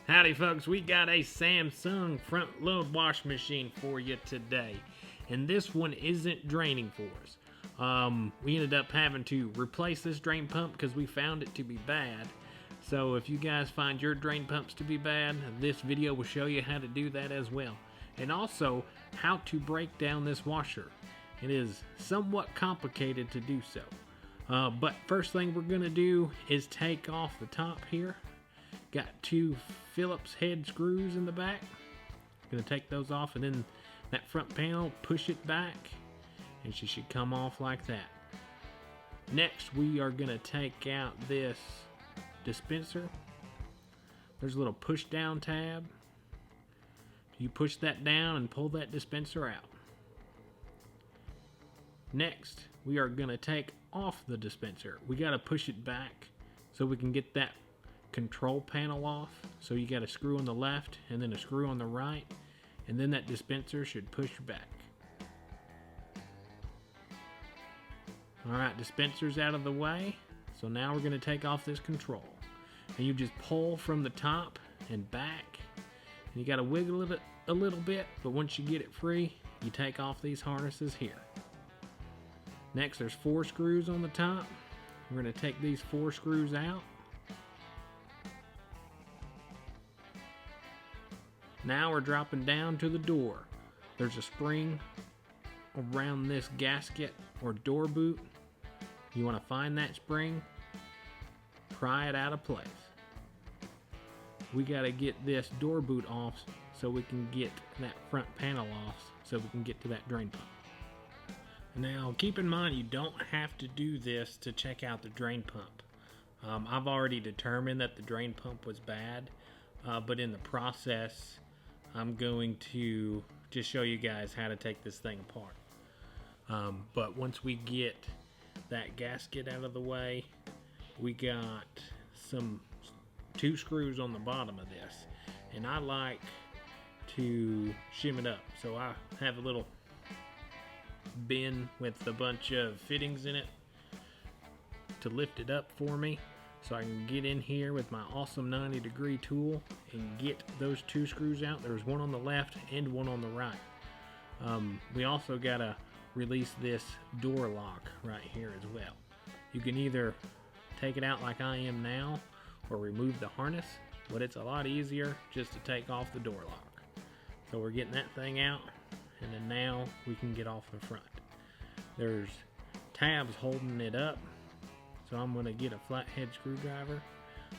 Howdy folks, we got a Samsung front load wash machine for you today. And this one isn't draining for us. We ended up having to replace this drain pump because we found it to be bad. So if you guys find your drain pumps to be bad, this video will show you how to do that as well. And also how to break down this washer. It is somewhat complicated to do so. But first thing we're going to do is take off the top here. Got two Phillips head screws in the back. Gonna take those off, and then that front panel, push it back, and she should come off like that. Next, we are gonna take out this dispenser. There's a little push down tab. You push that down and pull that dispenser out. Next, we are gonna take off the dispenser. We gotta push it back so we can get that control panel off. So you got a screw on the left and then a screw on the right, and then that dispenser should push back. Alright, dispenser's out of the way. So now we're going to take off this control. And you just pull from the top and back. And you got to wiggle it a little bit, but once you get it free, you take off these harnesses here. Next, there's 4 screws on the top. We're going to take these 4 screws out. Now we're dropping down to the door. There's a spring around this gasket or door boot. You want to find that spring, pry it out of place. We got to get this door boot off so we can get that front panel off so we can get to that drain pump. Now keep in mind, you don't have to do this to check out the drain pump. I've already determined that the drain pump was bad, but in the process I'm going to just show you guys how to take this thing apart. But once we get that gasket out of the way, we got 2 screws on the bottom of this, and I like to shim it up. So I have a little bin with a bunch of fittings in it to lift it up for me, so I can get in here with my awesome 90-degree tool and get those 2 screws out. There's one on the left and one on the right. We also gotta release this door lock right here as well. You can either take it out like I am now or remove the harness, but it's a lot easier just to take off the door lock. So we're getting that thing out, and then now we can get off the front. There's tabs holding it up. So I'm going to get a flathead screwdriver.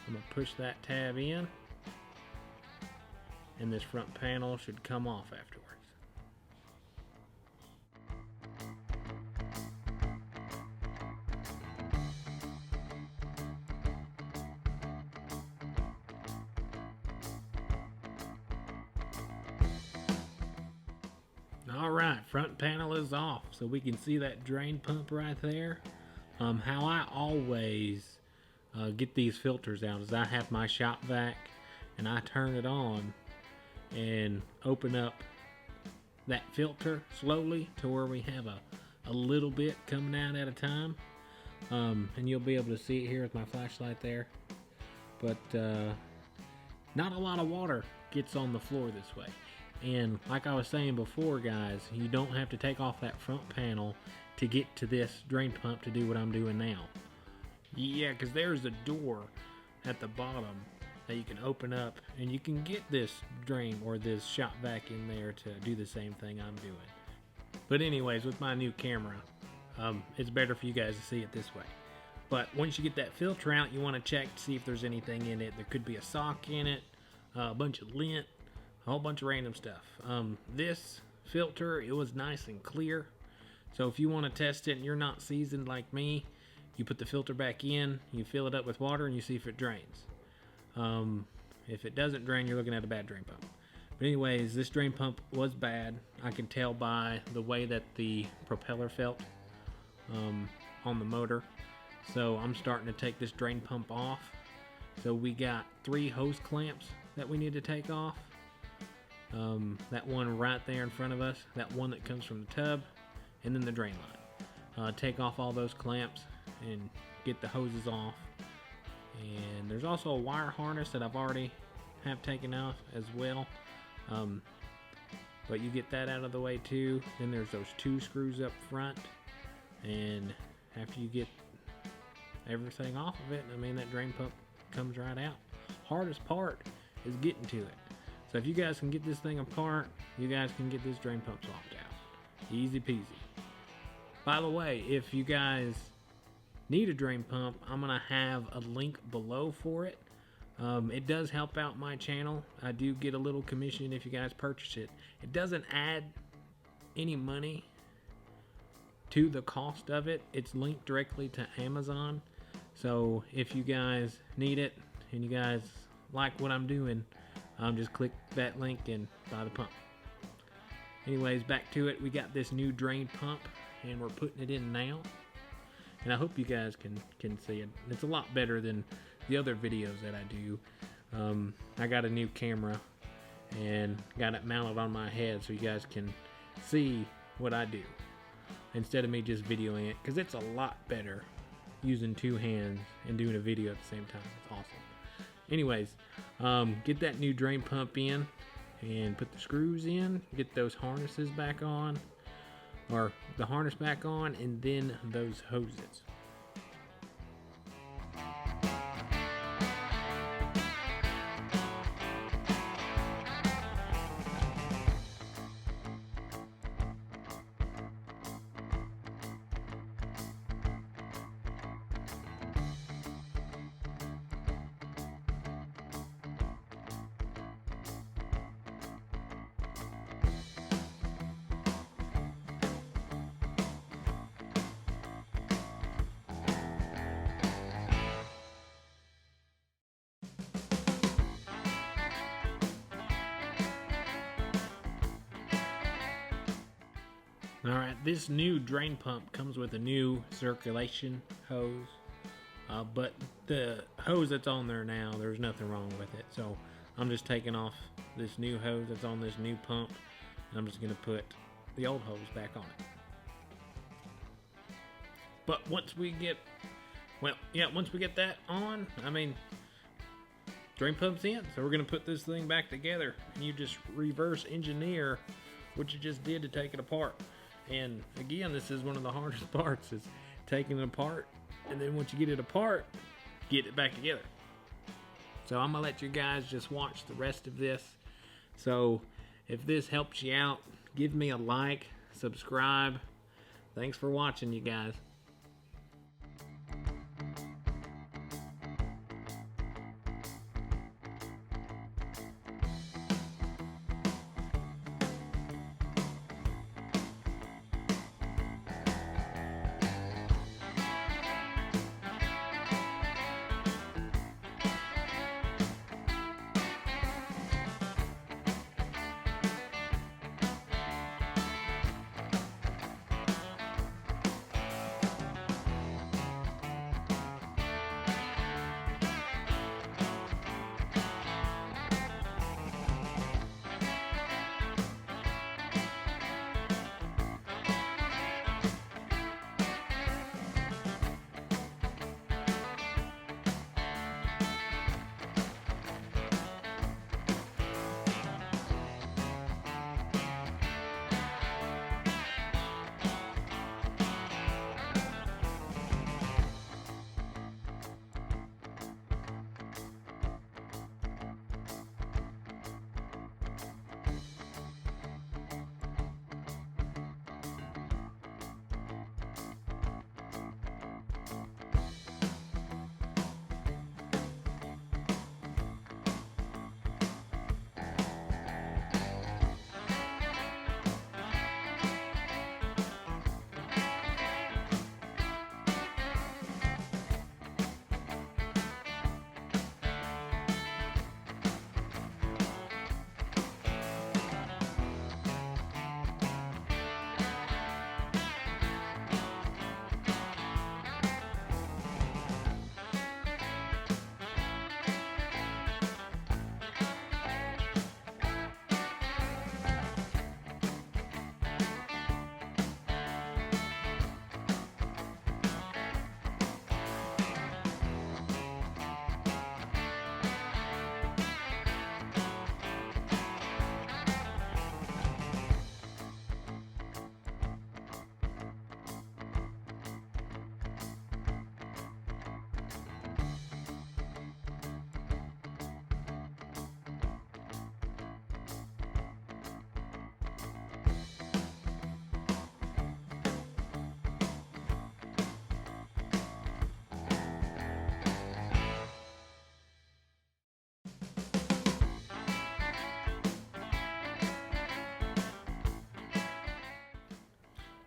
I'm going to push that tab in, and this front panel should come off afterwards. Alright, front panel is off, so we can see that drain pump right there. How I always get these filters out is I have my shop vac and I turn it on and open up that filter slowly to where we have a little bit coming out at a time. And you'll be able to see it here with my flashlight there. But not a lot of water gets on the floor this way. And like I was saying before, guys, you don't have to take off that front panel to get to this drain pump to do what I'm doing now. Yeah, because there's a door at the bottom that you can open up, and you can get this drain or this shop vac in there to do the same thing I'm doing. But anyways, with my new camera, it's better for you guys to see it this way. But once you get that filter out, you want to check to see if there's anything in it. There could be a sock in it, a bunch of lint, a whole bunch of random stuff. This filter, it was nice and clear. So if you want to test it and you're not seasoned like me, you put the filter back in, you fill it up with water, and you see if it drains. If it doesn't drain, you're looking at a bad drain pump. But anyways, this drain pump was bad. I can tell by the way that the propeller felt on the motor. So I'm starting to take this drain pump off. So we got 3 hose clamps that we need to take off. That one right there in front of us, that one that comes from the tub, and then the drain line. Take off all those clamps and get the hoses off. And there's also a wire harness that I've already have taken off as well. But you get that out of the way too. Then there's those 2 screws up front, and after you get everything off of it, I mean, that drain pump comes right out. Hardest part is getting to it. So if you guys can get this thing apart, you guys can get this drain pump swapped out. Easy peasy. By the way, if you guys need a drain pump, I'm gonna have a link below for it. It does help out my channel. I do get a little commission if you guys purchase it. It doesn't add any money to the cost of it. It's linked directly to Amazon. So if you guys need it and you guys like what I'm doing, just click that link and buy the pump. Anyways, back to it. We got this new drain pump and we're putting it in now. And I hope you guys can see it. It's a lot better than the other videos that I do. I got a new camera and got it mounted on my head so you guys can see what I do instead of me just videoing it, because it's a lot better using 2 hands and doing a video at the same time. It's awesome. Anyways, get that new drain pump in and put the screws in, get those harnesses back on, or the harness back on, and then those hoses. Alright, this new drain pump comes with a new circulation hose, but the hose that's on there now, there's nothing wrong with it. So I'm just taking off this new hose that's on this new pump, and I'm just going to put the old hose back on it. But once we get that on, I mean, drain pump's in. So we're going to put this thing back together, and you just reverse engineer what you just did to take it apart. And again, this is one of the hardest parts, is taking it apart, and then once you get it apart, get it back together. So I'm gonna let you guys just watch the rest of this. So if this helps you out, give me a like, subscribe. Thanks for watching, you guys.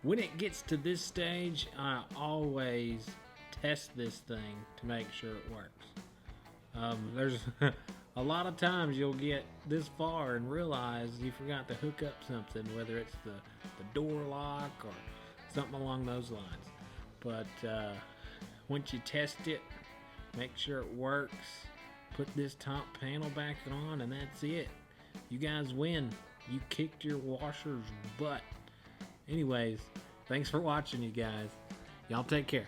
when it gets to this stage, I always test this thing to make sure it works. There's a lot of times you'll get this far and realize you forgot to hook up something, whether it's the door lock or something along those lines. But once you test it, make sure it works, put this top panel back on, and that's it. You guys win. You kicked your washer's butt. Anyways, thanks for watching, you guys. Y'all take care.